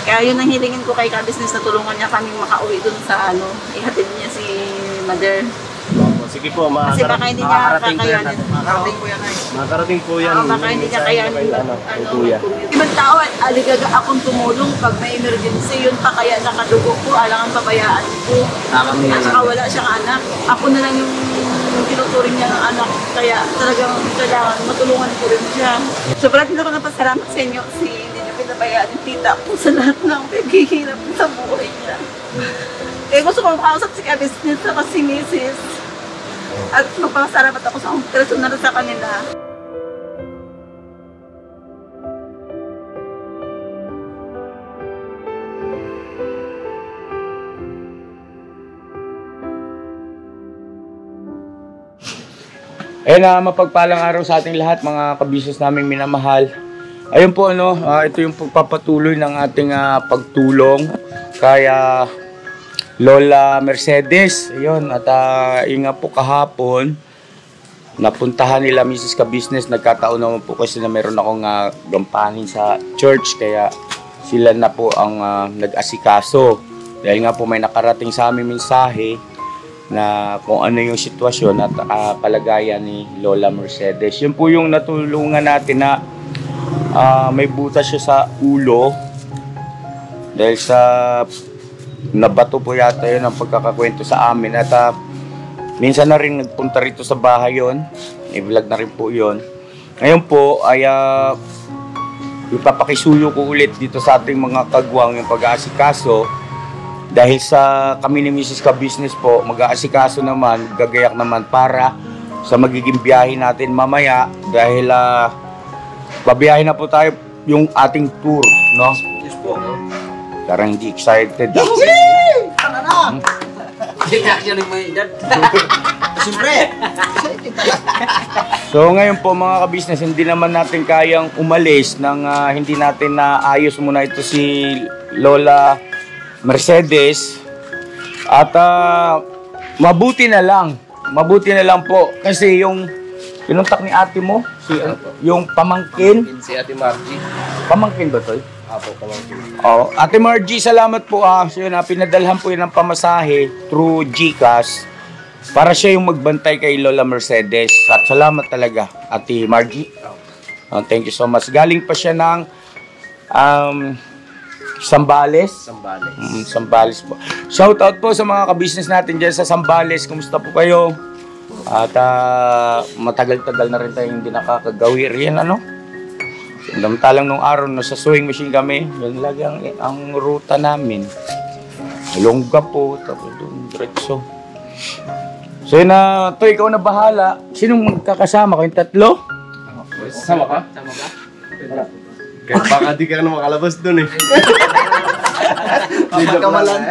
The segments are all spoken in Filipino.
Kaya yun ang hilingin ko kay ka-business na tulungan niya kaming makauwi dun sa ihatid niya si Mother. Sige po, Kasi baka hindi niya kakayanin. Makakarating po yan ay. Makakarating po yan. Baka hindi niya kayanin. Kuya. Ibang tao, aligaga akong tumulong pag may emergency. Yun pa kaya nakadugo ko, alangan pabayaan ko. At saka wala siyang anak. Ako na lang yung tinuturing niya ng anak. Kaya talagang kailangan matulungan ko rin siya. Sobrang din ako napasalamat sa inyo kasi hindi niyo pinabayaan yung tita ko sa lahat ng paghihirap sa buhay niya. Kaya gusto ko makausap si ka-business at si Mrs. At magpapasalamat ako sa personal sa kanila. Ayun na, mapagpalang araw sa ating lahat, mga kabisnes naming minamahal. Ayun po, ito yung pagpapatuloy ng ating pagtulong kaya Lola Mercedes. Ayun, at yun nga po kahapon, napuntahan nila Mrs. Ka-Business. Nagkataon naman po kasi na meron akong gampanin sa church, kaya sila na po ang nag-asikaso. Dahil nga po may nakarating sa aming mensahe na kung ano yung sitwasyon at palagayan ni Lola Mercedes. Yun po yung natulungan natin na may butas siya sa ulo dahil sa nabato po yata yun ang pagkakakwento sa amin. At minsan na rin nagpunta rito sa bahay yun, i-vlog na rin po yun. Ngayon po ay ipapakisuyo ko ulit dito sa ating mga kagwang yung pag-aasikaso. Dahil sa kami ni Mrs. Ka-Business po, mag-aasikaso naman, gagayak naman para sa magiging biyahe natin mamaya. Dahil babiyahe na po tayo yung ating tour, no? Yes po. Parang hindi excited. Ano na? Hindi actually may edad. Siyempre. So ngayon po mga ka-business, hindi naman natin kayang umalis nang hindi natin naayos muna ito si Lola Mercedes. At mabuti na lang po kasi yung pinuntak ni ate mo, yung pamangkin. Si Ate Margie. Pamangkin ba to? Apo, pamangkin. Oh, Ate Margie, salamat po So yun, pinadalhan po yun ng pamasahe through GCash para siya yung magbantay kay Lola Mercedes. At salamat talaga, Ate Margie. Thank you so much. Galing pa siya ng Sambales. Sambales po. Shout out po sa mga ka-business natin dyan sa Sambales. Kumusta po kayo? At matagal-tagal na rin tayong hindi nakakagawi rin, Damtalang nung araw na sa sewing machine kami, yun lagi ang ruta namin. Longga po, tapos doon, diretso. So yun to, ikaw na bahala. Sinong magkakasama? Kayong tatlo? Sama ka? Kaya baka di ka na makalabas doon eh. Kamalan.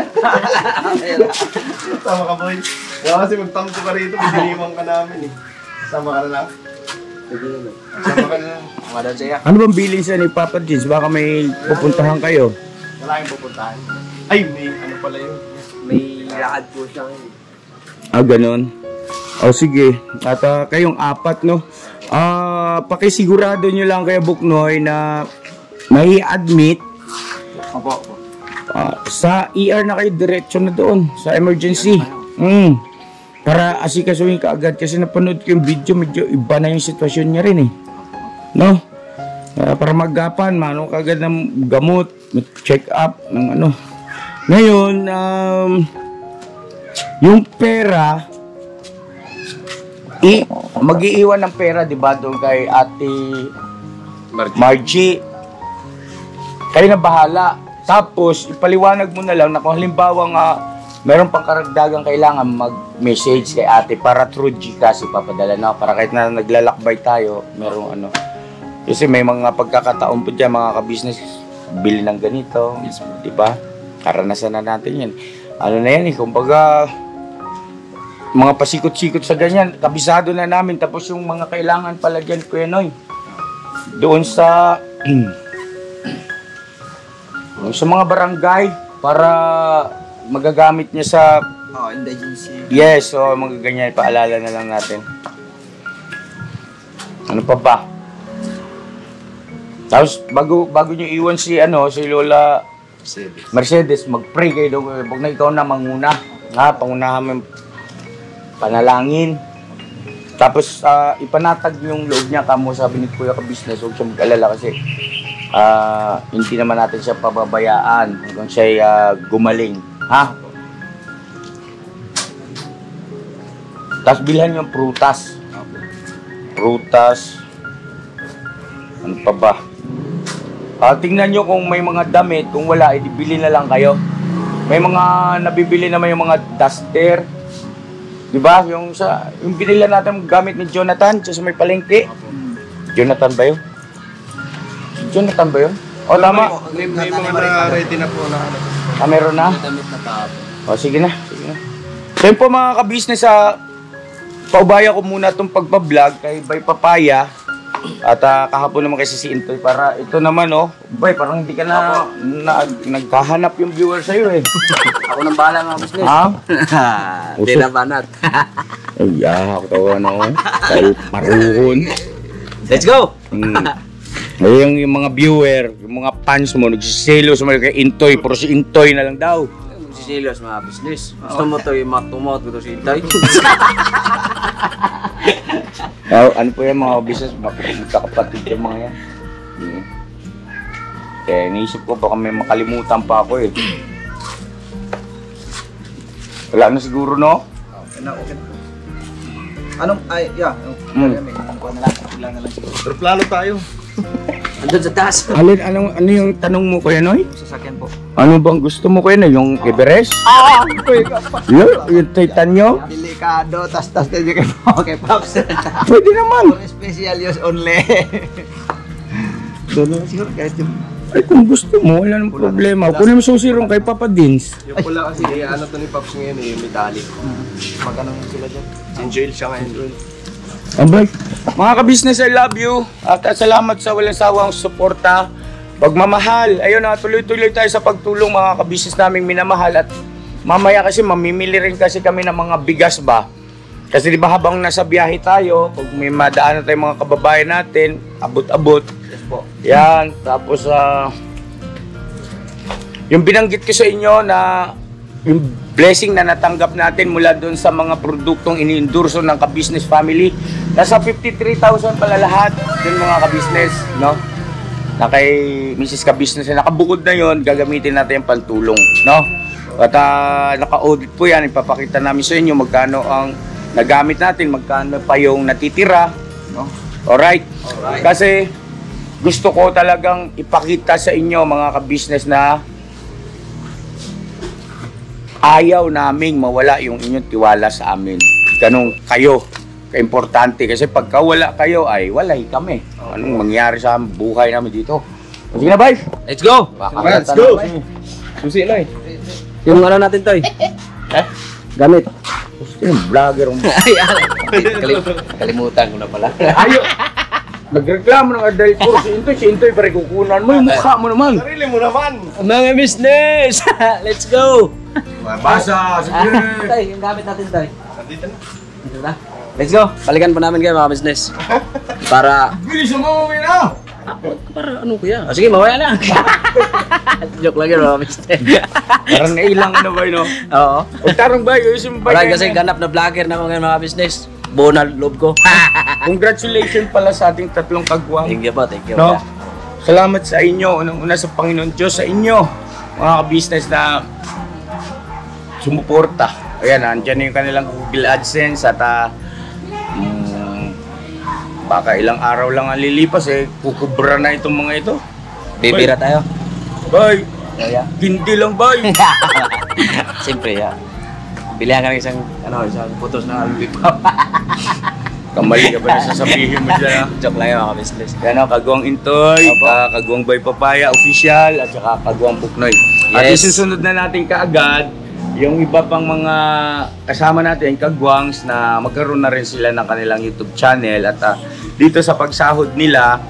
Sama ka boy. Kaya kasi magtampo ka rito, piniliwang ka namin eh. Sama ka na lang. Sama ka na lang. Madan siya. Ano bang bilin sa ni Papa Jeans? Baka may pupuntahan kayo. Wala kang pupuntahan. Ay, may ano pala yun. May lakad po siya. Ganun. Sige. At kayong apat, pakisigurado nyo lang kay Buknoy na may admit. Opo. Sa ER na kayo, diretso na doon sa emergency. Para asikasuhin ka agad kasi napanood ko yung video, medyo iba na yung sitwasyon niya rin no? Para magapan, kagad ng gamot, check up ng Ngayon, yung pera, mag-iiwan ng pera, di ba, doon kay Ate Margie. Kayo na bahala. Tapos, ipaliwanag mo na lang na kung halimbawa meron pang karagdagang kailangan mag-message kay ate para through GCash ipapadala para kahit na naglalakbay tayo, merong Kasi may mga pagkakataon po dyan, mga ka-business, bili ng ganito, di ba? Karanasan na natin yan. Na yan kumbaga, mga pasikot-sikot sa ganyan, kabisado na namin. Tapos yung mga kailangan pala dyan, Kuya Noy, doon sa mga barangay para magagamit niya sa indigency. Yes, mga ganyan, paalala na lang natin. Ano pa ba? Tapos bago niyo iwan si Lola Mercedes, mag-pray kayo daw. Huwag na ikaw na manguna. Ha, pangunahan mo yung panalangin. Tapos, ipanatag yung loob niya kamo, sabi ni Kuya ka-business. Huwag siya mag-alala kasi hindi naman natin siya pababayaan hanggang siya gumaling. Ha? Tapos bilhan yung prutas. Prutas. Ano pa ba? Tingnan nyo kung may mga damit. Kung wala, bili na lang kayo. May mga nabibili naman yung mga duster. Diba? Yung binila natin gamit ni Jonathan sa may palengke. Jonathan ba yun? Jonathan ba yun? O, tama. May mga ready na po na. Meron na? O, sige na. Sige na. So yun po mga ka-business, paubaya ko muna itong pagpa-vlog kay Bay Papaya. At kahapon naman kasi si Intoy para ito naman Bay, parang hindi ka nagkahanap yung viewer sa'yo eh. Ako nang bahala mga business. Ha? Hindi na banat. Ay, ako tawa na Dahil maruhon. Let's go! Ngayon yung mga viewer, yung mga fans mo, nagsiselo sa mga kay Intoy, pero si Intoy na lang daw. Sisilos mga business. Gusto mo to yung matumot ko to si Intoy? Ano po yan mga business, magkakapatid yung mga yan. Kaya naisip ko baka may makalimutan pa ako eh. Wala na siguro no? Okay na. Anong, may kukuha na lang. Ilang na lang siguro. Aeroplano tayo. Andun sa taas. Ano yung tanong mo Kuya Noy? Sasakyan po. Ano bang gusto mo Kuya Noy? Yung Everest? Yung Titanyo? Delikado, tas din yung kay Pops. Pwede naman. For special use only. Doon na siguro kahit yung... Ay kung gusto mo, wala nang problema. Kunin mo susirong kay Papa Dins. Yung pula kasi, ano to ni Pops ngayon yung metallic. Magkano sila dyan? Enjoy siya ngayon. Abay, mga ka-business, I love you. At salamat sa walang sawang suporta. Pagmamahal. Ayun na, tuloy-tuloy tayo sa pagtulong mga ka-business naming minamahal. At mamaya kasi mamimili rin kasi kami ng mga bigas ba. Kasi di ba habang nasa biyahe tayo, pag may madaanan tayong mga kababayan natin, abot-abot. Yes po. Yan, tapos yung binanggit ko sa inyo na yung blessing na natanggap natin mula doon sa mga produktong ini-endorso ng ka-business family. Nasa 53,000 pala lahat din mga ka-business, no? Na kay Mrs. Ka-business na nakabukod na yon, gagamitin natin yung pantulong, no? At naka-audit po yan, ipapakita namin sa inyo magkano ang nagamit natin, magkano pa yung natitira, no? Alright? Kasi gusto ko talagang ipakita sa inyo mga ka-business na ayaw naming mawala yung inyong tiwala sa amin. Ganun kayo, kaimportante. Kasi pagka wala kayo ay walay kami. Anong mangyari sa buhay namin dito? Sige na, bye! Let's go! Let's go! Susi na eh. Yung ano natin to gamit. Gusto yung vlogger mo. Ay, kalimutan ko na pala. Ayaw! Nagreklamo ng adult ko. Si Intoy pare kukunan mo yung mukha mo naman. Sarili mo naman! Mga business! Let's go! Basa! Sige! Tay, yung gamit natin tayo. Nandito na. Dito na. Let's go! Balikan pa namin kayo mga business. Para... Bilis mo na! Para ano kuya? Sige, mawaya na. Joke lang yun mga business. Parang nailang ano ba yun, no? Oo. Huwag tarong ba yun? Yung ba Parang kasi ganap na vlogger na mga business. Buo na loob ko. Congratulations pala sa ating tatlong kagwang. Thank you po, thank you. No? Salamat sa inyo. Unang-una sa Panginoon Diyos, sa inyo, mga ka-business na sumuporta. Ayan, andyan yung kanilang Google AdSense at baka ilang araw lang ang lilipas kukubra na itong mga ito. Bibira tayo. Bye! Kaya? Hindi lang bye! Siyempre, ya. Bilihan kami isang putos na lollipop. Kamali ka ba na sasabihin mo dyan? Joke lang yun mga business. Yan o, Kagwang Intoy, Kagwang Bay Papaya official, at saka Kagwang Puknoy. At Yes. isusunod na natin kaagad yung iba pang mga kasama natin, Kagwangs, na magkaroon na rin sila ng kanilang YouTube channel. At dito sa pagsahod nila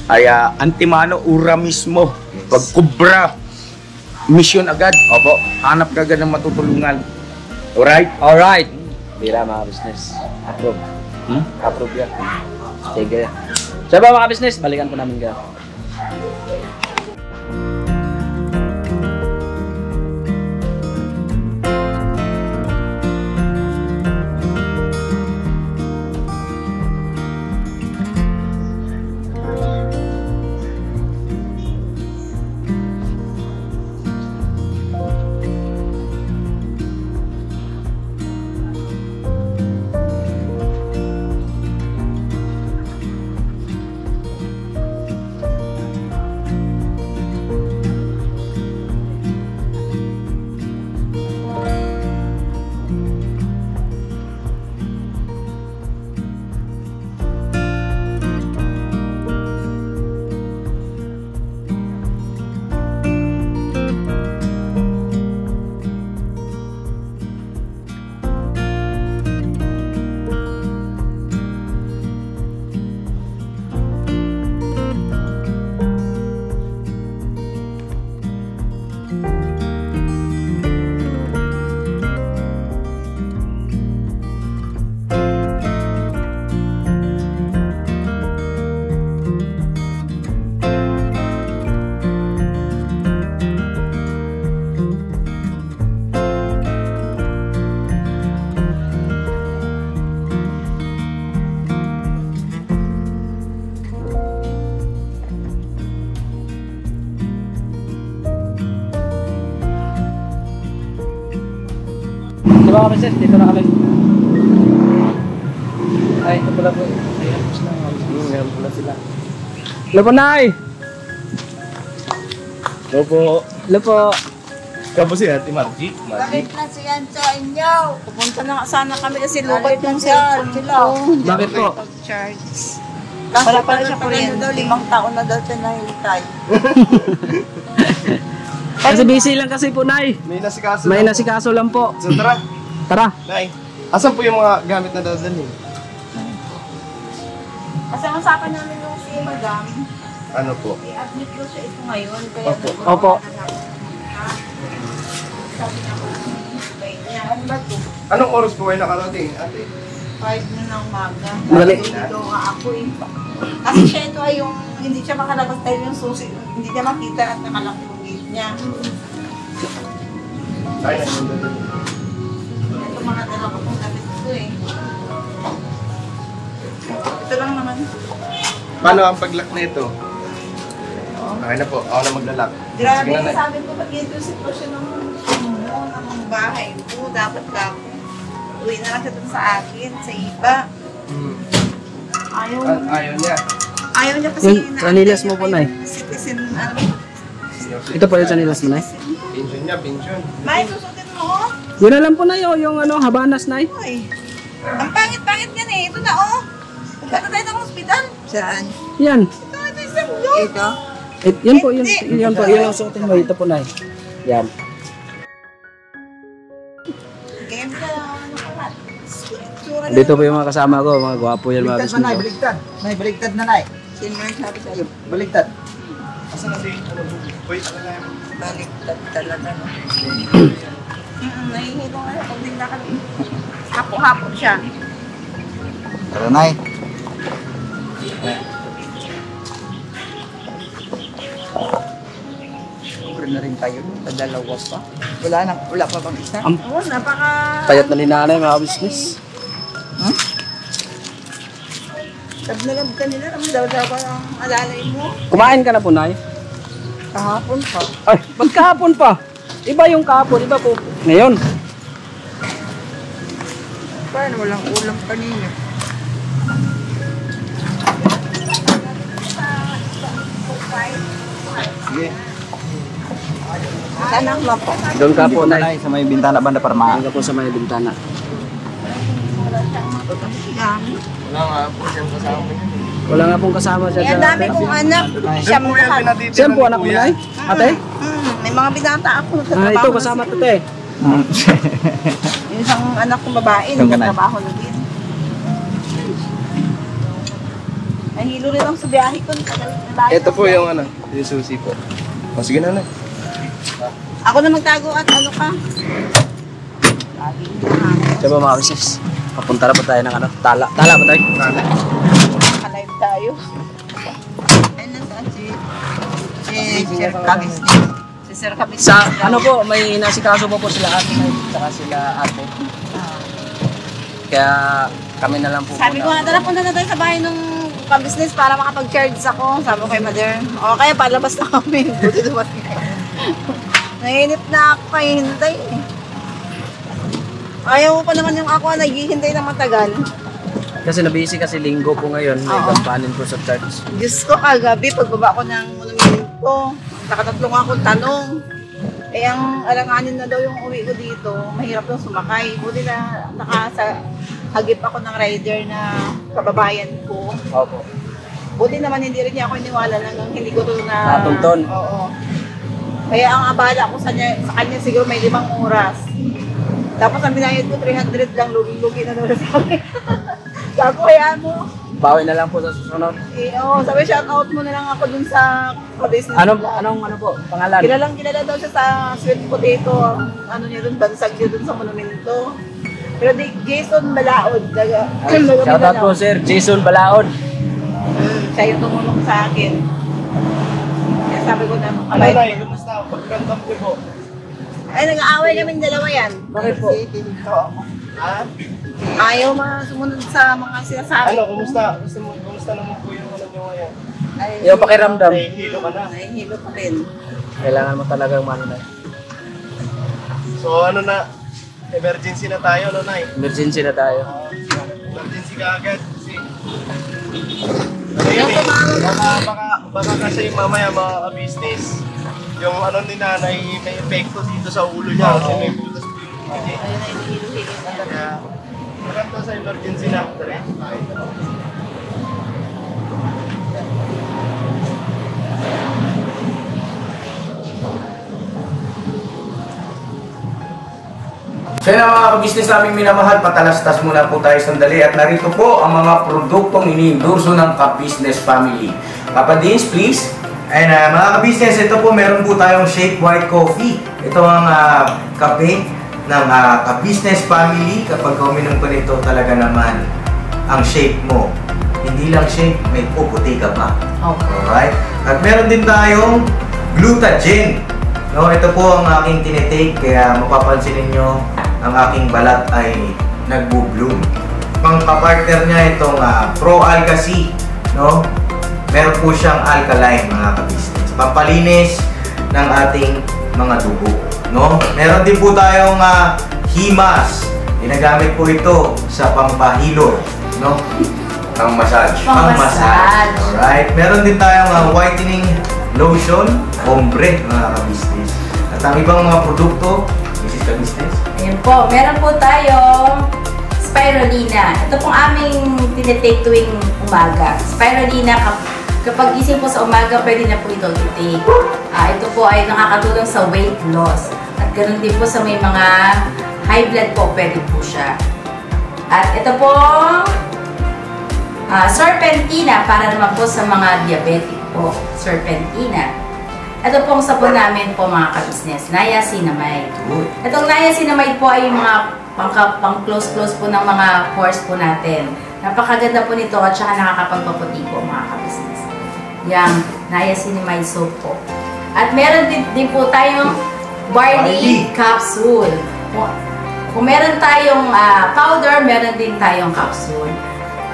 ay antimano ura mismo. Pagkubra, mission agad. Opo, hanap ka agad ng matutulungan. Alright? Alright. Bira mga business. Approve. Approve yan. Sige. So ba mga business, balikan po namin kayo. Di ba kami, sir? Dito na kami. Ay, ito pala po. Ayan, tapos na. Meron pala sila. Hello po, Nay! Hello po. Hello po. Ikaw po si Ate Margie. Bakit na siyan sa inyo? Pupunta na nga sana kami kasi lukay ng cellphone sila. Bakit po? Charge. Wala pala siya kuryente. 5 taon na daw siya nahilitay. Kasi busy lang kasi po, Nay. May nasikaso. May lang po. nasikaso lang po. So tara. Tara. Nay. Asan po yung mga gamit na dadalhin? Kasi ang usapan namin nung si Madam, Ano po? i-admit ko siya ito ngayon. Kaya Opo. Opo. Sabi niya ko, niya, ano ba ito? Anong oras po kayo nakarating, ate? 5 na ng umaga. Mali. Dito nga ako eh. Kasi siya ito ay yung hindi siya makalabas dahil yung susi, hindi niya makita at nakalaki yung gate niya. Ay, nandun. Ito mga dala ko pong damit ko eh. Ito lang naman. Paano ang pag-lock na ito? Okay na po, ako na maglalak. Grabe, Sige na, Nay. sabi ko pag ito yung sitwasyon ng bahay ko, dapat ka ako. Uwi na lang siya dun sa akin, sa iba. Ayaw, Ayaw niya. ayaw niya kasi Yung Ranilas mo po, Nay. citizen, ano, Ito po yung sanilas mo, Nay. Pension niya, pension. May susutin mo, oh. Yun na lang po, Nay. Oh, yung ano, Habanas, Nay. Ay, ang pangit-pangit yan eh. Ito na, oh. Punta tayo ng hospital. Saan? Yan. Ito sa blue. Ito? Yan po, yun po. Yun ang suotin mo. Ito po, Nay. Yan. Game na, ano pala. Tsura na. Dito po yung mga kasama ko. Mga gwapo yan, mga Baligtad ba, Nay? bisnes. Baligtad. Nay, baligtad na, Nay. Sino yung sabi sa'yo? Baligtad. Asan na si, ano po? Wait, ano na yun? Baliktad talaga, no? Nahihilo nga pag nilakad. Hapo-hapo siya. Tara, Nay. Siyempre na rin kayo. Dalawa pa. Wala pa bang isa? Oo, napaka... Payat na ni nanay, mga bisnes. Tabnalab ka nila. Ang daw-daw pa ang alalay mo. Kumain ka na po, Nay? Kahapon pa. Ay, ba't kahapon pa? Iba yung kahapon, iba po. Ngayon. Paano walang ulam kanina? Sige. Anak mo po. Doon ka po, Dito na, Nay. Nay, sa may bintana banda para Doon ka po sa may bintana. Wala nga po siyang kasama niya. Wala nga pong kasama siya Ang dami kong anak. Siya po yan, pinatitira Saan po anak mo, Nay? Ate? May mga binata ako. Ah, ito, kasama to, te. Yung isang anak kong babae, Itong kanay. nagtrabaho na din. Nahilo rin ako sa biyahe ko. Ito po yung ano, yung susi po. O sige na, Nay. Ako na magtago at ano ka? Ito po, mga bisnes. Papunta na po tayo ng ano, tala. Tala ba tayo? Tala. Naka-live tayo. Ay, nasaan si Sir Kabis? Si Sir Kabis. Sa ano po, may nasikaso po sila ate, Nay. Saka sila ate. Kaya kami na lang po. Sabi ko nga, tara punta na tayo sa bahay nung ka-business para makapag-charge ako. Sabi ko kay Mother, o kaya palabas na kami. Buti dumating kayo. Nainip na ako kay hintay eh. Ayaw pa naman yung ako naghihintay na matagal. Kasi nabisi kasi linggo po ngayon. May Oo. gampanin po sa church. Diyos ko kagabi, pagbaba ko ng monumento, nakatatlong akong tanong. Eh, ang alanganin na daw yung uwi ko dito, mahirap daw sumakay. Buti na nakahagip ako ng rider na kababayan ko. Opo. Buti naman hindi rin niya ako iniwala hanggang hindi ko to na... Natunton. Oo. Kaya ang abala ko sa kanya siguro may 5 oras. Tapos ang binayad ko 300 lang, lugi-lugi na naman sa akin. Sabi ko, hayaan mo. Bawi na lang po sa susunod. Eh, sabi shout out mo na lang ako dun sa business. Anong po, pangalan? Kilala daw siya sa sweet potato. Ano niya dun, bansag niya dun sa monumento. Pero di, Jason Balaod. Shoutout po, Sir Jason Balaod. Siya yung tumulong sa akin. Kaya sabi ko na, Nay, Nay, kumusta? Pagkandam niyo po. ay, nag-aaway kaming dalawa yan. Bakit po? Ha? Ayaw sumunod sa mga sinasabi. Ano, kumusta? Kumusta naman po yung ano niyo ngayon? Yung pakiramdam. Hilo ka na. Nahihilo pa rin. Kailangan mo talagang mano na. So ano na, emergency na tayo, no, Nay? Emergency na tayo. Emergency ka agad. Kasi... Ayun eh, baka kasi mamaya mga ka-business, yung ano ni nanay may epekto dito sa ulo niya kasi may butas po yung ulo. Kaya, maganda sa emergency na. So yun ang mga ka-business naming minamahal, patalastas muna po tayo sandali at narito po ang mga produktong iniendorso ng ka-business family. Papa Dins, please. Ayun mga ka-business, ito po meron po tayong Shape White Coffee. Ito ang kape ng ka-business family. Kapag uminom ko nito talaga naman ang shape mo. Hindi lang shape, may puputi ka pa. Okay. Alright? At meron din tayong Glutagen. No, ito po ang aking tinitake kaya mapapansin ninyo ang aking balat ay nagbo-bloom. Pang-partner niya itong Pro Alga C, no? Meron po siyang alkaline mga ka-business. Pampalinis ng ating mga dugo, no? Meron din po tayong Himas. Ginagamit po ito sa pampahilo, no? Pang-massage. Pang-massage. Alright. Meron din tayong whitening lotion, ombre mga ka-business. At ang ibang mga produkto, Mrs. Ka-business. Ayan po, meron po tayong spirulina. Ito pong aming tinitake tuwing umaga. Spirulina, kapag gising po sa umaga, pwede na po ito i-take. Ito po ay nakakatulong sa weight loss. At ganoon din po sa may mga high blood po, pwede po siya. At ito po, serpentina, para naman po sa mga diabetic po. Serpentina. Ito pong sabon namin po mga ka-business, niacinamide. Itong niacinamide po ay yung mga pang-close po ng mga pores po natin. Napakaganda po nito at saka nakakapagpaputi po mga ka-business. Yung niacinamide soap po. At meron din po tayong barley capsule. Kung meron tayong powder, meron din tayong capsule.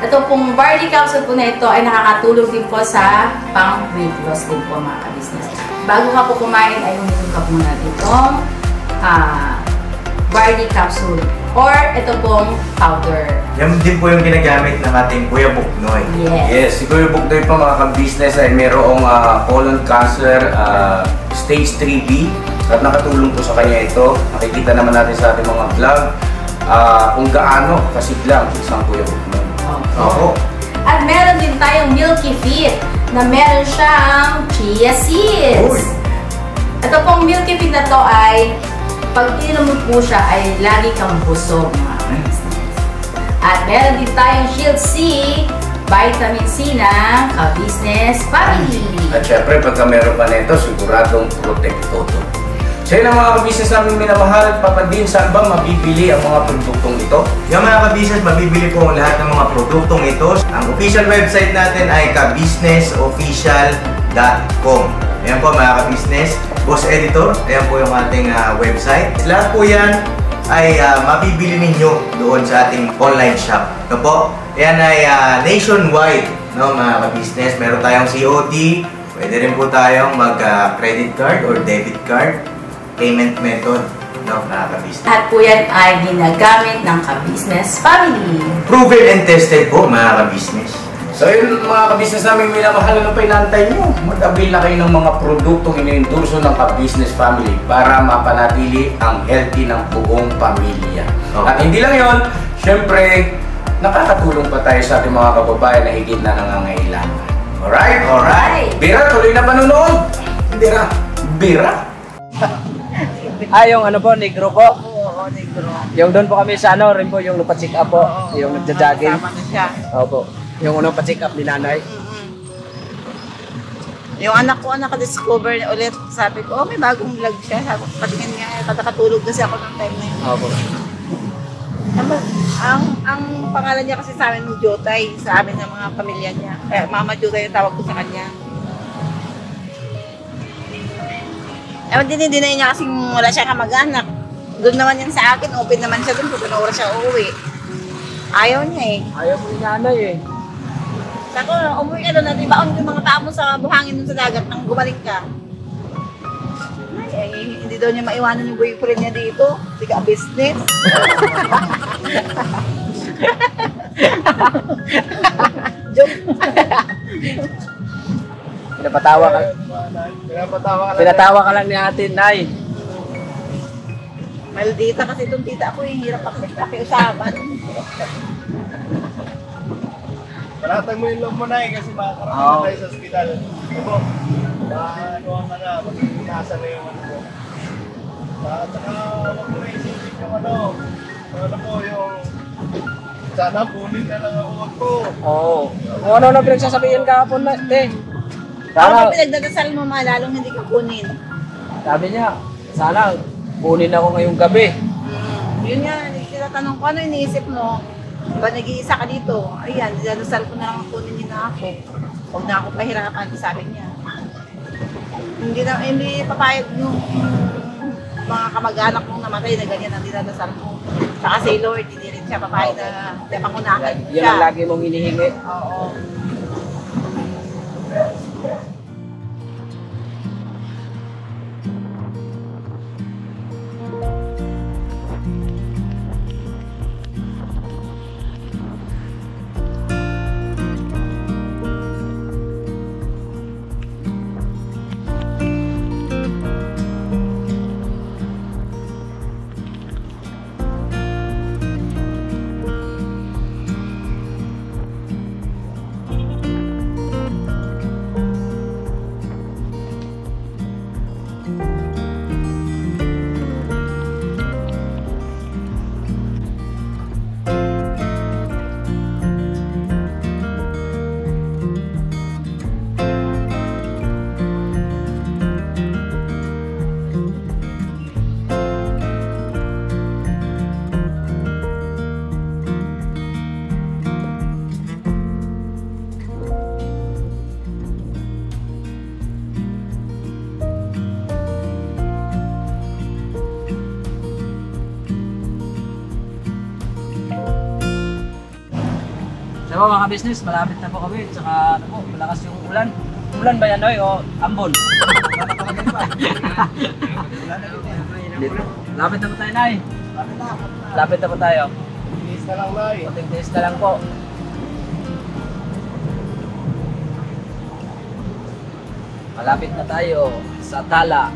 Ito pong barley capsule po na ito ay nakakatulong din po sa pang-weight loss din po mga ka-business. Bago ka po kumain ay uminom ka muna itong barley capsule or ito pong powder. Yan din po yung ginagamit ng ating Kuya Buknoy. Yes, si Kuya Buknoy pa mga ka-business ay mayroong colon cancer stage 3B at nakatulong po sa kanya ito. Nakikita naman natin sa ating mga vlog kung gaano kasiglang isang Kuya Buknoy. Opo. At meron din tayong Milky Fit na meron siyang chia seeds. Uy. Ito pong Milky Fit na to ay pag ininom mo po siya ay lagi kang busog mga ka-business. At meron din tayong Shield C, vitamin C ng ka-business family. At syempre, pagka meron pa nito, siguradong protekto to. So yun ang mga ka-business namin minamahal. Papa Din, saan ba mabibili ang mga produktong ito? Yung mga ka-business, mabibili po ang lahat ng mga produktong ito. Ang official website natin ay kabusinessofficial.com. Ayan po mga ka-business. Boss Editor, ayan po yung ating website. Lahat po yan ay mabibili ninyo doon sa ating online shop. Ito po, yan ay nationwide, no, mga ka-business. Meron tayong COD, pwede rin po tayong mag-credit card or debit card payment method, no, mga ka-business. At po yan ay ginagamit ng ka-business family. Proven and tested po, mga ka-business. So yun mga ka-business namin minamahal, ano pa inaantay nyo? Mag-avail na kayo ng mga produktong iniendorso ng ka-business family para mapanatili ang healthy ng buong pamilya. Okay. At hindi lang yun, syempre, nakakatulong pa tayo sa ating mga kababayan na higit na nangangailangan. Alright? Alright. Bira, tuloy na panunood! Bira! Bira! Yung ano po, negro po. Oo, negro. Yung doon po kami sa ano, rin po yung lupa-check up po. Yung nagja-jogging. Tama na siya. Opo. Yung ano pa-check up ni nanay. Yung anak ko, naka-discover niya ulit. Sabi ko, may bagong vlog siya. Sabi ko, patingin nga, nakatulog kasi ako ng time na yun. Opo. Ang pangalan niya kasi sa amin, Jotay, sa amin ng mga pamilya niya. Mama Jotay yung tawag ko sa kanya. Dinay niya kasi wala siya kamag-anak. Doon naman yan sa akin, open naman siya doon kung ano oras siya uuwi. Ayaw niya eh. Ayaw po ni nanay eh. Sako, umuwi ka doon at ibaon yung mga tao mo sa buhangin doon sa dagat nang gumaling ka. Ay, hindi daw niya maiwanan yung boyfriend niya dito. Hindi ka business. Joke. Pinapatawa ka. Pinatawa ka lang ni ate, Nay. Maldita kasi itong tita ko, hirap pakiusapan. Palatag mo yung loob mo na kasi makakarating tayo sa ospital. Ako, ano ka na, mag-inasa na yung ano mo. At saka, huwag mo na isipin yung ano po, yung sana punin na lang ang uwag ko. Oo. Kung ano na pinagsasabihin kahapon na, te. Ano pinagdadasal mo, lalong hindi ko kunin. Sabi niya, sana kunin ako ngayong gabi. Yun nga, tinatanong ko, ano iniisip mo? Ba nag-iisa ka dito? Ayan, dinadasal ko na lang kunin niyo na ako. Huwag na ako pahirapan, sabi niya. Hindi papayag yung mga kamag-anak mong namatay na ganyan ang dinadasal mo. Saka si Lord, hindi rin siya papayag na pangunahan mo Yan siya. ang lagi mong hinihingi. Oo. So mga business, malapit na po kami. Tsaka ano po, malakas yung ulan. Ulan ba yan, Noy? O ambon? Lapit na po tayo, Nay. Lapit na po tayo. Tiis na lang, Nay. Pating-tiis na lang po. Malapit na tayo sa Tala.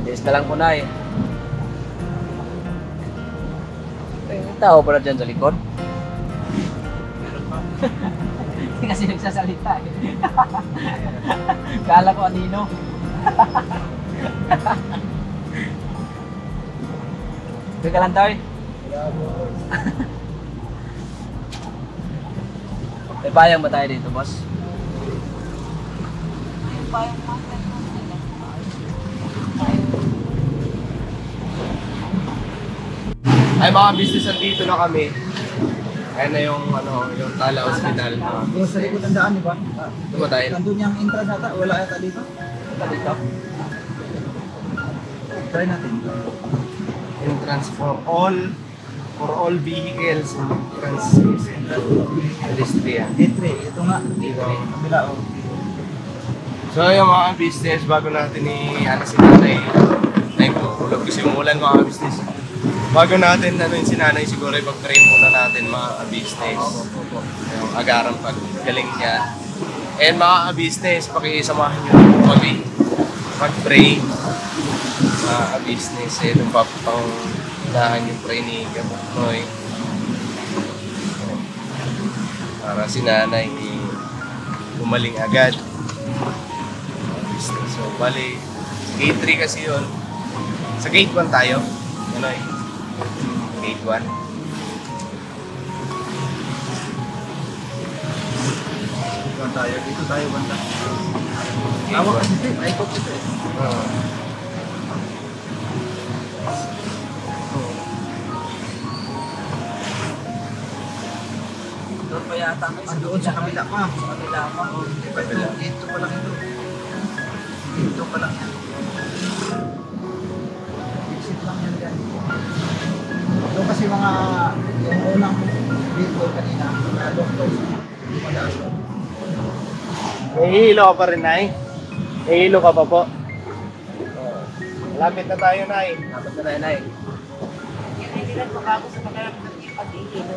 Tiis na lang po, Nay. May tao pala dyan sa likod. Hindi kasi nagsasalita eh. Kala ko anino. Teka lang, Toy. May payang ba tayo dito, boss? Ay mga business, andito na kami. Ayan na yung Tala Hospital. Yung sa likod ng daan, di ba? Ito ba tayo? Nandun yung entrance nata, wala yata dito. Dito. Try natin. Entrance for all vehicles. Entrance pedestrian. Entry, ito nga. Dito. Kabila, oh. So yung mga business, bago natin si nanay, nagtutulog kasi umulan mga business. Bago natin yung si nanay, siguro ipag-train muna natin mga business. Yung agarang paggaling niya. And mga business, pakisamahan nyo kami mag-pray mga business. Itong papanglahan yung pray ni Kapoy. Para si nanay umaling agad. So, bali, gate 3 kasi yun. Sa gate 1 tayo. Ano eh? Gate 1. Dito tayo banda. Gate 1. Dito, ay ikot dito eh. Doon pa yata. Doon sa kabila pa. Sa kabila pa. Dito pa lang ito. Dito pa lang yan. Exit lang yan dyan. Doon kasi yung unang dito kanina, mga doctors, madaas ko. May hilo ka pa rin, Nay? Hilo ka pa po. Malapit na tayo, Nay. Dapat na tayo, Nay. Hindi lang bago sa mga pag-ihilo.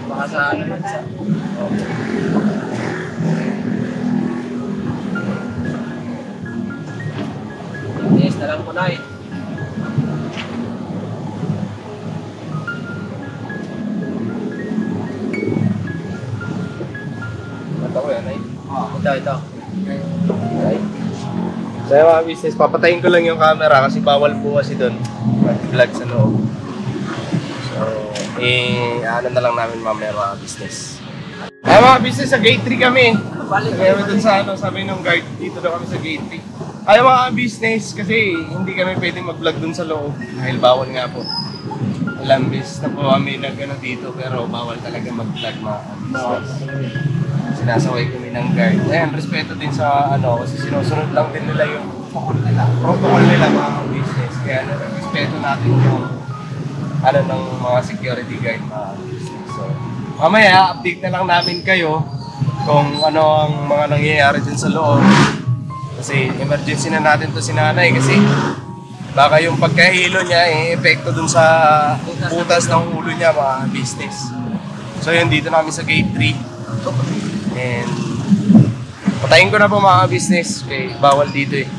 Baka sa ano lang sa... Yes, na lang po, Nay. Ito ko yan, Nay. Ito. Okay. So yung mga business, papatayin ko lang yung camera kasi bawal po kasi doon mag-vlog sa loob. So, ano na lang namin mamaya mga business. Ay mga business, sa gate 3 kami. Kaya doon sa ano, sabi nung guard, dito daw kami sa gate 3. Ay mga business, kasi hindi kami pwedeng mag-vlog doon sa loob dahil bawal nga po. Ilang beses na po kami nag-ano dito pero bawal talaga mag-vlog mga business. Sinasaway kami ng guard. Ayan, respeto din sa ano, kasi sinusunod lang din nila yung protocol nila mga business. Kaya respeto natin yung ano ng mga security guard mga business. So, mamaya, update na lang namin kayo kung ano ang mga nangyayari dun sa loob. Kasi emergency na natin to si nanay kasi baka yung pagkahilo niya epekto dun sa butas ng ulo niya mga business. So yun, dito namin sa gate 3. And patayin ko na po mga business. Okay, bawal dito eh.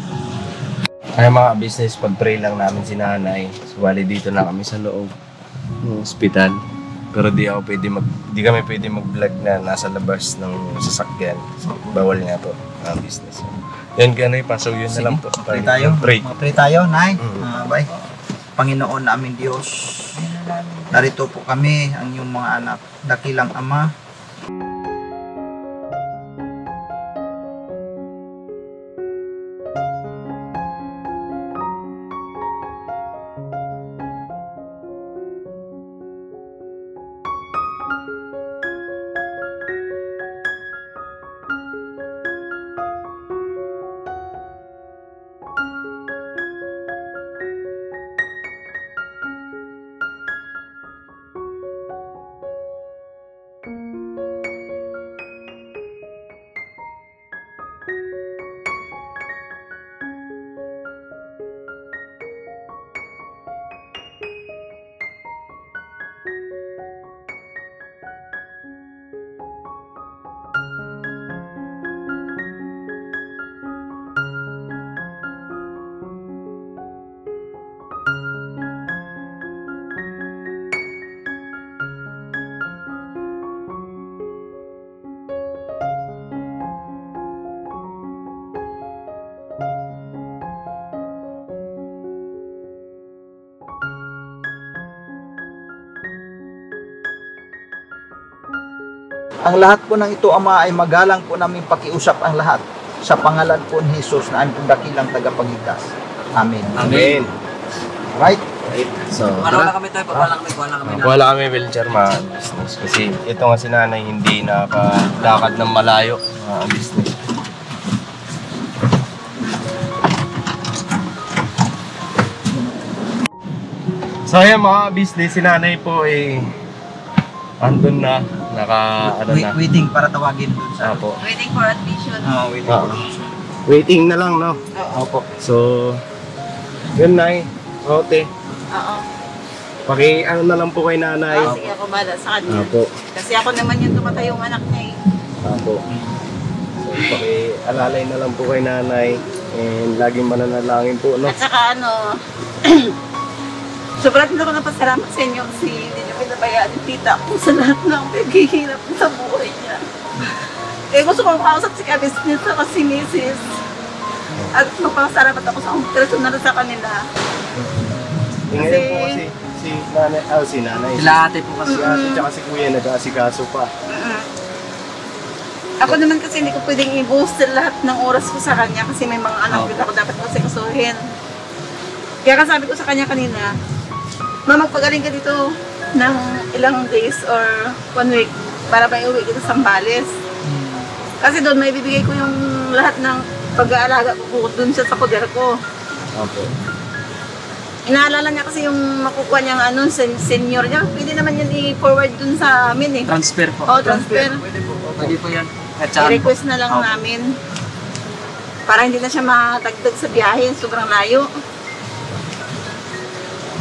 Ay mga business, pag-pray lang namin si nanay. Suwali dito lang kami sa loob ng ospital. Pero di kami pwede mag-vlog na nasa labas ng sasakyan. So, bawal nga po mga business. Yan ganun, pasok yun na lang po. Pray tayo. Pray. Pray tayo, Nay. Bye. Panginoon namin Diyos, narito po kami, ang iyong mga anak, dakilang Ama. Ang lahat po ng ito, Ama, ay magalang po namin pakiusap ang lahat sa pangalan po ni Jesus na aming dakilang tagapagligtas. Amen. Amen. Right? So, Wala kami tayo, wala kami na. wala kami wheelchair mga business kasi ito nga si nanay hindi nakalakad ng malayo mga business. So ayan mga business, si nanay po andun na, Waiting para tawagin doon sa... Opo. Waiting for admission. Waiting Oo. for admission. Waiting na lang, no? Opo. So, yun nay, ote. Oo. Ano na lang po kay nanay. Sige, ako bala sa kanya. Opo. Kasi ako naman yung tumatay yung anak niya eh. Opo. So, alalay na lang po kay nanay. And laging mananalangin po, no? At saka sobrang ako napasalamat sa inyo kasi hindi nyo pinabayaan yung tita ko sa lahat ng paghihirap sa buhay niya. Eh gusto kong makausap si ka-business ako si Mrs. At magpapasalamat ako sa personal sa kanila. Ngayon po kasi si nanay. Sila ate po kasi. Si ate tsaka si kuya nag-aasikaso pa. Ako naman kasi hindi ko pwedeng i-boost lahat ng oras ko sa kanya kasi may mga anak din ako dapat kasi kasuhin. Kaya kasabi ko sa kanya kanina, magpagaling ka dito ng ilang days or 1 week para may uwi dito sa Sambales. Kasi doon may bibigay ko yung lahat ng pag-aalaga ko doon siya sa poder ko. Okay. Inaalala niya kasi yung makukuha niyang senior niya. Pwede naman yun i-forward doon sa amin eh. Transfer po. Oo, transfer. Pwede po yan. At I-request na lang namin. Para hindi na siya matagdag sa biyahe, sobrang layo.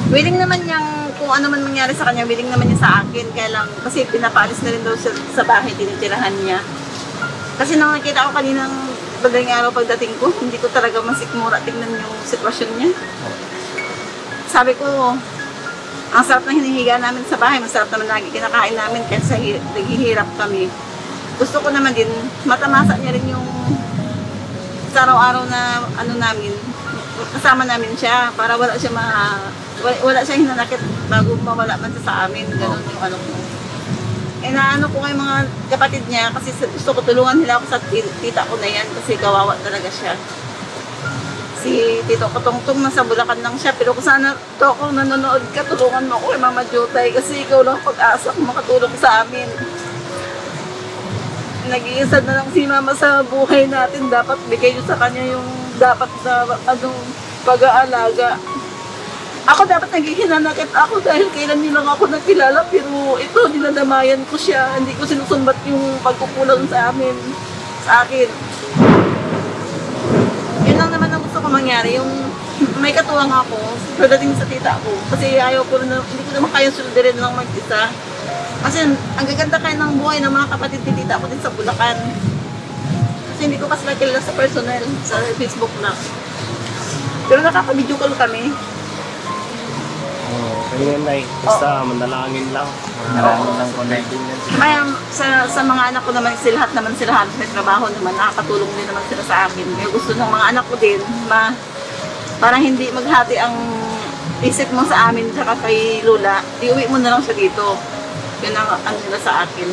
Willing naman niyang, kung ano man mangyari sa kanya, willing naman niya sa akin. Kaya lang, kasi pinapaalis na rin daw siya sa bahay, tinitirahan niya. Kasi nung nakita ko kaninang madaling araw pagdating ko, hindi ko talaga masikmura tingnan yung sitwasyon niya. Sabi ko, ang sarap na hinihiga namin sa bahay, masarap naman lagi kinakain namin kasi naghihirap kami. Gusto ko naman din, matamasa niya rin yung sa araw-araw na ano namin, kasama namin siya para wala siya wala siya hinanakit bago mawala man siya sa amin. Ganun yung ano ko. Eh naano ko yung mga kapatid niya kasi gusto ko tulungan nila ako sa tita ko na yan kasi kawawa talaga siya. Si Tito Kotongtong nasa Bulacan lang siya pero kung sana to ako nanonood ka, tulungan mo ako kay Mama Jutay kasi ikaw lang pag-asa kung makatulong sa amin. Nag-iisa na lang si Mama sa buhay natin. Dapat bigay nyo sa kanya yung dapat na pag-aalaga. Ako dapat naghihinanakit ako dahil kailan nilang ako nagkilala pero ito, dinadamayan ko siya. Hindi ko sinusumbat yung pagkukulang sa akin. Yun lang naman ang gusto ko mangyari. Yung may katuwang ako pagdating sa tita ko. Kasi ayaw ko rin, hindi ko naman kaya sulderin lang mag-isa. Kasi ang gaganda kayo ng buhay ng mga kapatid ni tita ko din sa Bulacan. Kasi hindi ko kasi nakilala sa personal, sa Facebook lang. Pero nakaka-video call kami. Kaya na basta manalangin lang. Marami lang connect. Kaya sa mga anak ko naman, lahat naman sila halos may trabaho naman, nakakatulong din naman sila sa akin. Kaya gusto ng mga anak ko din, parang hindi maghati ang isip mo sa amin tsaka kay Lola, iuwi mo na lang siya dito. Yun ang nila sa akin.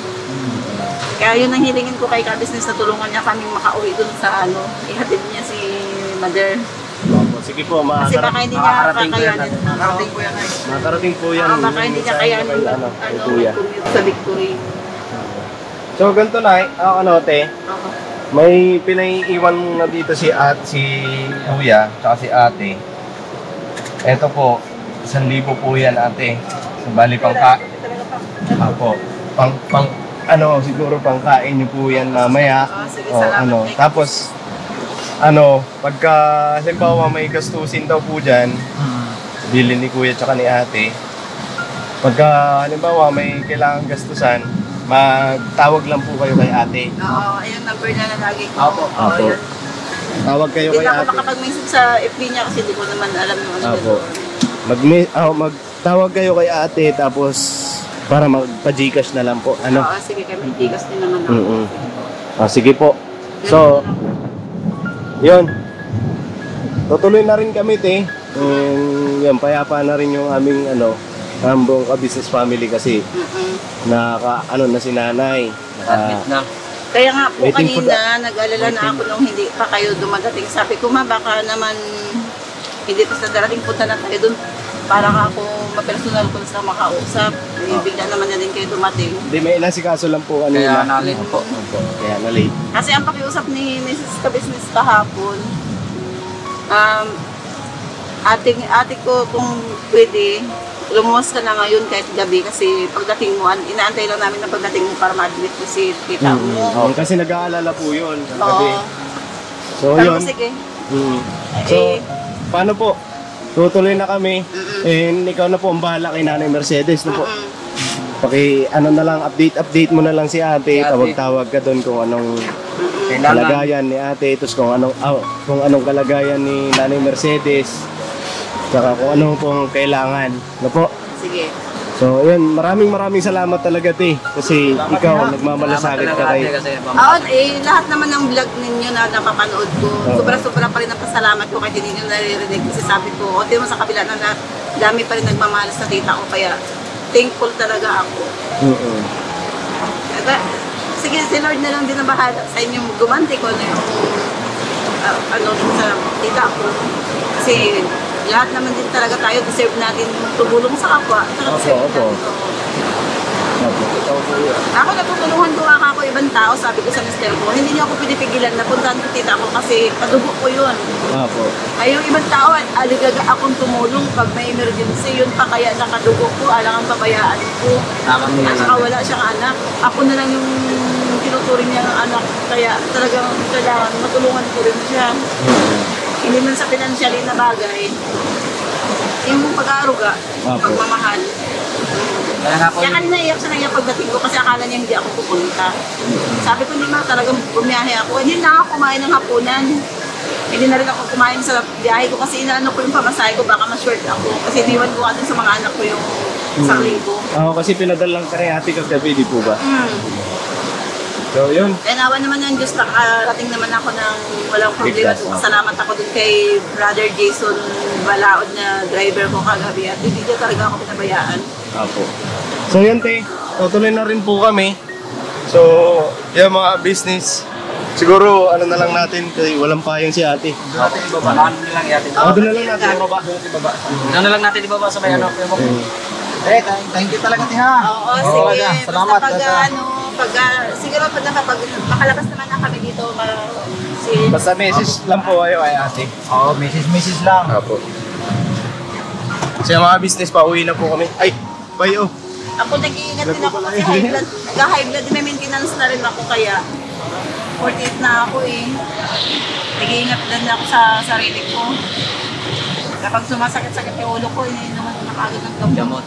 Kaya yun ang hilingin ko kay ka-business na tulungan niya kaming makauwi dun sa ihatid niya si Mother. Sige po, Kasi baka hindi niya kakayanin. Nakarating po yan ay. makarating po yan. Baka hindi niya kayanin Kuya. commute sa Victory. So ganito na, te, may pinaiiwan na dito si Kuya, tsaka si ate. Ito po, 1,000 po yan ate. So, bali Apo. Siguro pangkain niyo po yan mamaya. Sige, salamat. Tapos, pagka, halimbawa may gastusin daw po dyan, bilhin ni Kuya tsaka ni ate. Pagka, halimbawa may kailangan gastusan, magtawag lang po kayo kay ate. Oo, ayun number niya na lagi ko. Apo. Tawag kayo Hindi kay na ako ate. makapag-message sa FB niya kasi hindi ko naman alam yung ano. Apo. Magtawag kayo kay ate tapos para magpa-Gcash na lang po. Oo, sige, kami tigas din naman ako. Sige po. So, yun. Tutuloy na rin kami, te. Yan, payapa na rin yung aming, ang buong ka-business family kasi na si nanay. Admit na. Kaya nga po Waiting for kanina, nag-alala na ako nung hindi pa kayo dumadating. Sabi ko, baka naman hindi pa sa darating, punta na tayo dun. Para ako mapersonal ko sa makausap. Bigla naman na din kayo dumating. Hindi, may inasikaso lang po Kaya kanina. nalate po. Kaya na-late. Kasi ang pakiusap ni Mrs. Ka-Business kahapon, ate ko kung pwede, lumuwas ka na ngayon kahit gabi kasi pagdating mo, inaantay lang namin na pagdating mo para ma-admit ko si tita mo. Kasi nag-aalala po yun. Oo. So, Sabi yun. ko, sige. So, paano po? Tutuloy na kami. Ikaw na po ang bahala kay Nanay Mercedes. Na po. Na lang, update mo na lang si ate. Tawag-tawag ka doon kung anong kalagayan ni ate. Tapos kung anong kalagayan ni Nanay Mercedes. Tsaka kung anong pong kailangan. Na po. Sige. So, yun. Maraming salamat talaga, te. Kasi ikaw, nagmamalasakit ka kay... Oo, lahat naman ng vlog ninyo na napapanood ko, sobra-sobra pa rin ang pasalamat ko kahit hindi nyo naririnig. Kasi sabi ko, mo sa kabila na dami pa rin nagmamalas sa tita ko, kaya thankful talaga ako. Sige, si Lord na lang din ang bahala sa inyong gumanti ko sa tita ko. Kasi lahat naman din talaga tayo, deserve natin tumulong sa kapwa. Ako natutulungan ko ako ibang tao, sabi ko sa mister ko, hindi niyo ako pinipigilan na puntahan ko tita ko kasi padugo ko yun. Ay yung ibang tao, aligaga akong tumulong pag may emergency, yun pa kaya nakadugo ko, alangang pabayaan ko. At saka wala siyang anak. Ako na lang yung tinuturing niya ng anak. Kaya talagang kailangan matulungan ko rin siya. Hindi man sa financially na bagay. Yung pag-aaruga, pagmamahal. Kaya kanina iyak siya na iyak pagdating ko kasi akala niya hindi ako pupunta. Sabi ko, hindi ma, talagang bumiyahe ako. Hindi na ako kumain ng hapunan. Hindi na rin ako kumain sa biyahe ko kasi inaano ko yung pamasahe ko, baka ma-short ako. Kasi diwan ko kasi sa mga anak ko yung isang linggo. Oo, kasi pinadalang ka rin ate kagabi, di po ba? So, yun. Kaya nawa naman ng Diyos, nakarating naman ako ng walang problema. Salamat ako dun kay Brother Jason Balaod na driver ko kagabi at hindi ko talaga ako pinabayaan. Apo. So yun te, tutuloy na rin po kami. So, yung mga business, siguro ano na lang natin kasi walang payong si ate. Doon natin ibaba. Ano na lang natin. Doon na lang natin ibaba. Ano na lang natin ibaba sa may ano. Thank you talaga, Tiha. Oo, sige. Salamat. Siguro pag makalabas naman na kami dito, Basta message lang po kayo kay ate. Oo, message lang. Apo. Sa mga business, pauwi na po kami. Ay, bayo. ako nag-iingat din ako kasi high blood, nag-high blood din, may maintenance na rin ako kaya 48 na ako eh. Nag-iingat din ako sa sarili ko. Kapag sumasakit-sakit yung ulo ko, hindi naman nakagad ng gamot.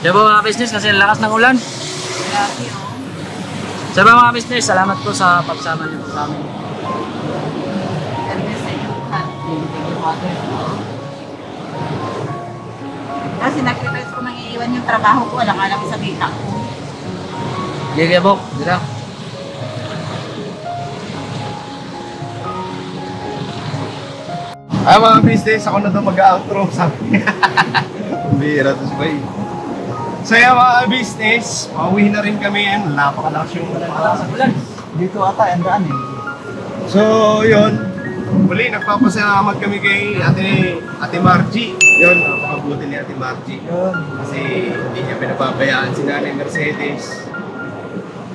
Diba mga business, kasi lakas ng ulan. Grabe oh. Diba mga business, salamat po sa pagsama niyo po sa amin. God bless sa inyo lahat. Kasi sacrifice ko nang iiwan yung trabaho ko, wala ka lang sa kita ko. Gigi Bok, dito. Mga business, ako na daw mag-outro, sabi niya. Bira to sabay. So mga business, pauwi na rin kami yan. Napakalakas yung ulan. Dito ata, ang daan eh. So yun, muli nagpapasalamat kami kay Ate Margie. Yun, napakabuti ni Ate Margie. Kasi hindi niya pinapabayaan si Nanay Mercedes.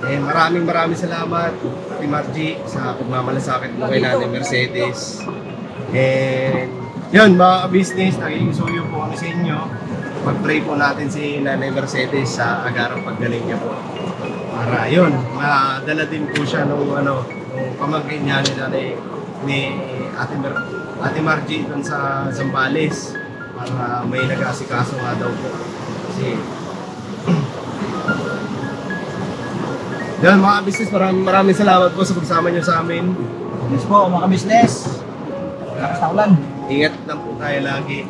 Maraming salamat Ate Margie sa pagmamalasakit mo kay Nanay Mercedes. And yun mga business, naging suyo po kami sa inyo. Mag-pray po natin si Nanay Mercedes sa agarang paggaling niya po. Para yun, madala din po siya nung pamangkin niya ni Ate Margie dun sa Zambales. Para may nag-asikaso nga daw po. Kasi yun mga business, maraming salamat po sa pagsama niyo sa amin. Yes po, mga business. Lakas na ulan. Ingat lang po tayo lagi.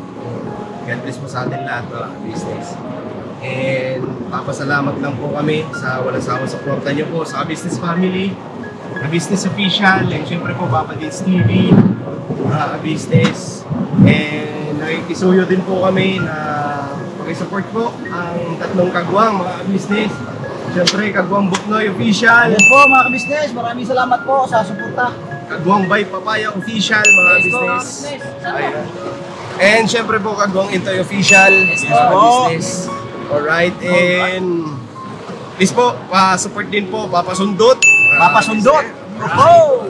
God bless po sa atin lahat mga business. And papasalamat lang po kami sa walang sawang suporta niyo po sa business family, business official, and syempre po Papa Dins TV, business. And nakikisuyo din po kami na pakisupport po ang tatlong kagwang mga business. Syempre, Kagwang Buknoy Official. Yes po mga business, maraming salamat po sa suporta. Kagwang by Papaya Official mga business. Ayun. And syempre po Kagwang Intoy Official mga business. Alright, and please po, pa-support din po Papasundot. Papasundot! Oh!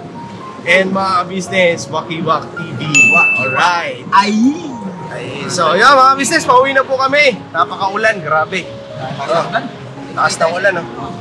And mga business, Wakiwak TV. Alright. Ay! So yeah mga business, pauwi na po kami. Napakaulan, grabe. Taas ng ulan, no?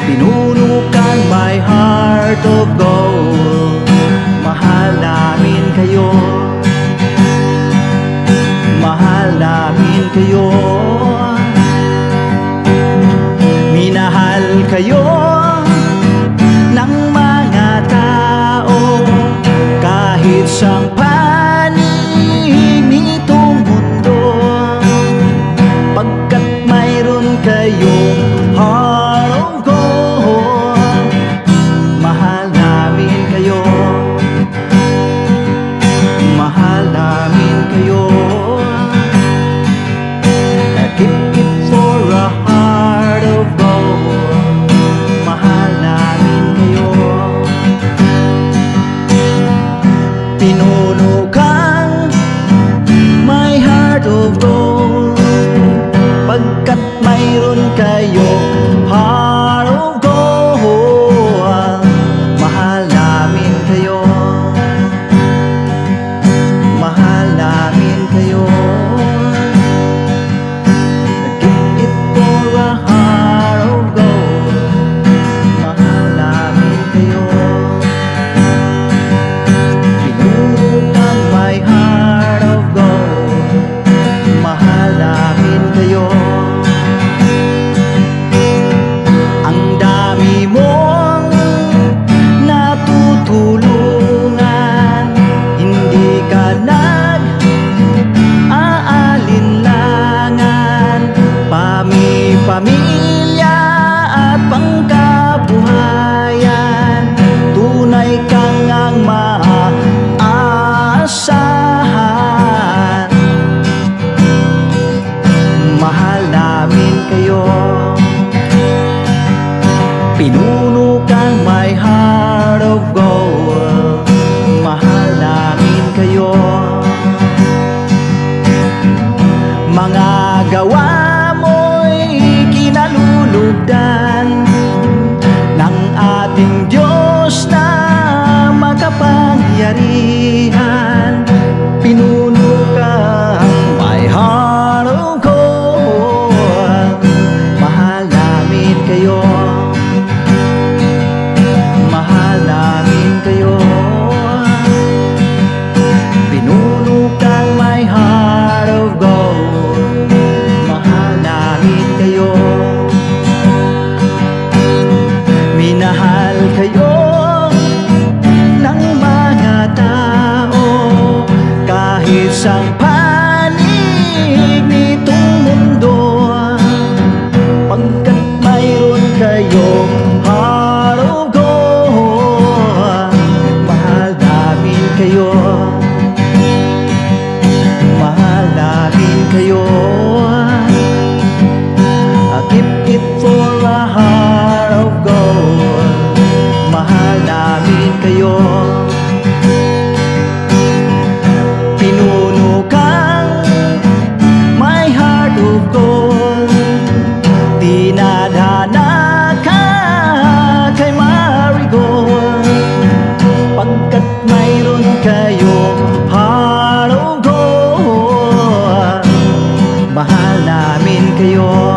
Pinuno kang my heart of gold. Mahal kayo, minahal kayo ng mga tao, kahit siyang panig nitong mundo, pagkat mayroon kayong heart of gold. Mahal namin kayo, mahal namin kayo. Keep it for a heart of gold. Mahal namin kayo. Pinuno kang my heart of gold, pagkat mayroon kayo heart of gold. Mahal namin kayo, mahal namin kayo. Keep it for a heart of gold. Mahal namin kayo. Pinuno kang my heart of gold. Mahal namin kayo. Ang dami mong natutulungan, hindi ka nag-aalinlangan. Pamilya at pangkabuhayan, tunay kang ang maaasahan. Mahal namin kayo. Pinuno kang my heart of gold. Mahal namin kayo. Mga gawa mo'y kinalulugdan ng ating Diyos na makapangyarihan. Pinuno kang my heart of gold. Mahal namin kayo, mahal namin kayo. Pinuno kang my heart of gold. Mahal namin kayo. Minahal kayo ng mga tao, kahit siyang panig nitong mundo, pagkat mayroon kayong heart of gold. Mahal namin kayo, mahal namin kayo. Keep it for a heart of gold. Mahal namin kayo. Pinuno kang my heart of gold. Dinadhana ka kay Marigold, pagkat mayroon kayong heart of gold. Mahal namin kayo.